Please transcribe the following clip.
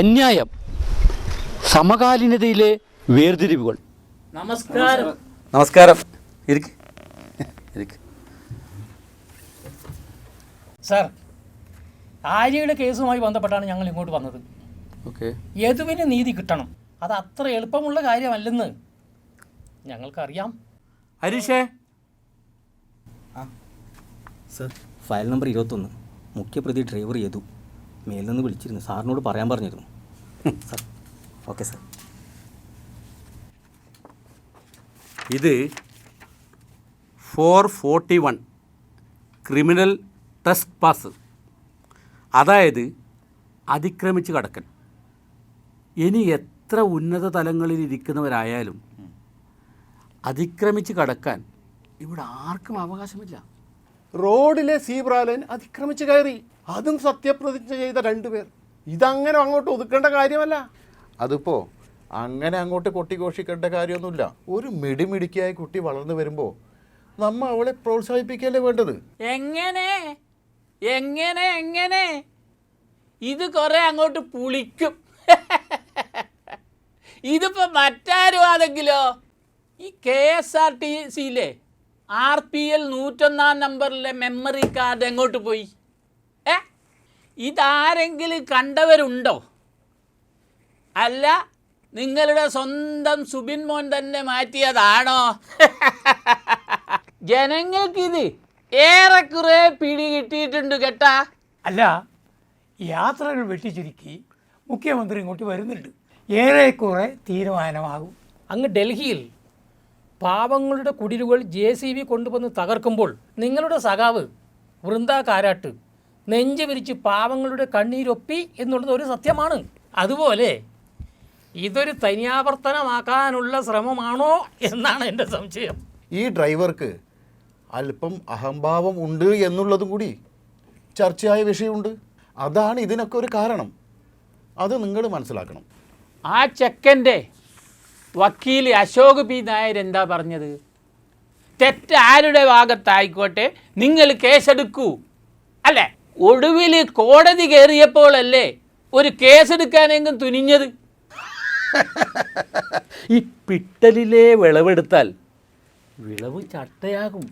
അന്യായം, സമകാലീനതയിലെ വേർതിരിവുകൾ. നമസ്കാരം. നമസ്കാരം. സാർ, ആര്യയുടെ കേസുമായി ബന്ധപ്പെട്ടാണ് ഞങ്ങൾ ഇങ്ങോട്ട് വന്നത്. യദുവിന് നീതി കിട്ടണം. അത് അത്ര എളുപ്പമുള്ള കാര്യമല്ലെന്ന് ഞങ്ങൾക്കറിയാം. ഹരീഷേ. സർ, ഫയൽ നമ്പർ 21, മുഖ്യപ്രതി ഡ്രൈവർ യദു. മേലിൽ നിന്ന് വിളിച്ചിരുന്നു, സാറിനോട് പറയാൻ പറഞ്ഞിരുന്നു. Sir, okay sir. ഇത് 441 ക്രിമിനൽ ട്രസ്പാസ്, അതായത് അതിക്രമിച്ച് കടക്കൽ. ഇനി എത്ര ഉന്നത തലങ്ങളിൽ ഇരിക്കുന്നവരായാലും അതിക്രമിച്ച് കടക്കാൻ ഇവിടെ ആർക്കും അവകാശമില്ല. റോഡിലെ സീബ്ര ലൈൻ അതിക്രമിച്ച് കയറി, അതും സത്യപ്രതിജ്ഞ ചെയ്ത 2 പേർ. ഇതങ്ങനെ അങ്ങോട്ട് ഒതുക്കേണ്ട കാര്യമല്ല. അതിപ്പോൾ അങ്ങനെ അങ്ങോട്ട് കൊട്ടിഘോഷിക്കേണ്ട കാര്യമൊന്നുമില്ല. ഒരു മിടിമിടിക്കായ കുട്ടി വളർന്നു വരുമ്പോൾ നമ്മൾ അവളെ പ്രോത്സാഹിപ്പിക്കുകയല്ലേ വേണ്ടത്. എങ്ങനെ എങ്ങനെ എങ്ങനെ ഇത് കുറേ അങ്ങോട്ട് പുളിക്കും. ഇതിപ്പോൾ മറ്റാരും ആണെങ്കിലോ ഈ KSRTCയിലെ RPL 101 നമ്പറിലെ മെമ്മറി കാർഡ് എങ്ങോട്ട് പോയി? ഇതാരെങ്കിലും കണ്ടവരുണ്ടോ? അല്ല നിങ്ങളുടെ സ്വന്തം സുബിൻ മോൻ തന്നെ മാറ്റിയതാണോ? ജനങ്ങൾക്കിത് ഏറെക്കുറെ പിടി കിട്ടിയിട്ടുണ്ട് കേട്ടാ. അല്ല, യാത്രകൾ വെട്ടിച്ചുരുക്കി മുഖ്യമന്ത്രി ഇങ്ങോട്ട് വരുന്നുണ്ട്. ഏറെക്കുറെ തീരുമാനമാകും. അങ്ങ് ഡൽഹിയിൽ പാവങ്ങളുടെ കുടിലുകൾ JCB കൊണ്ടുവന്ന് തകർക്കുമ്പോൾ നിങ്ങളുടെ സഖാവ് വൃന്ദ കാരാട്ട് നെഞ്ച് വിരിച്ച് പാവങ്ങളുടെ കണ്ണീരൊപ്പി എന്നുള്ളത് ഒരു സത്യമാണ്. അതുപോലെ ഇതൊരു തനിയാവർത്തനമാക്കാനുള്ള ശ്രമമാണോ എന്നാണ് എൻ്റെ സംശയം. ഈ ഡ്രൈവർക്ക് അല്പം അഹംഭാവം ഉണ്ട് എന്നുള്ളതും കൂടി ചർച്ചയായ വിഷയമുണ്ട്. അതാണ് ഇതിനൊക്കെ ഒരു കാരണം. അത് നിങ്ങൾ മനസ്സിലാക്കണം. ആ ചെക്കൻ്റെ വക്കീൽ അശോക് P. നായർ എന്താ പറഞ്ഞത്? തെറ്റ് ആരുടെ ഭാഗത്തായിക്കോട്ടെ നിങ്ങൾ കേസെടുക്കൂ. അല്ലേ, ഒടുവിൽ കോടതി കയറിയപ്പോഴല്ലേ ഒരു കേസെടുക്കാനെങ്കിലും തുനിഞ്ഞത്. ഈ പിട്ടലിലെ വിളവെടുത്താൽ വിളവ് ചട്ടയാകും.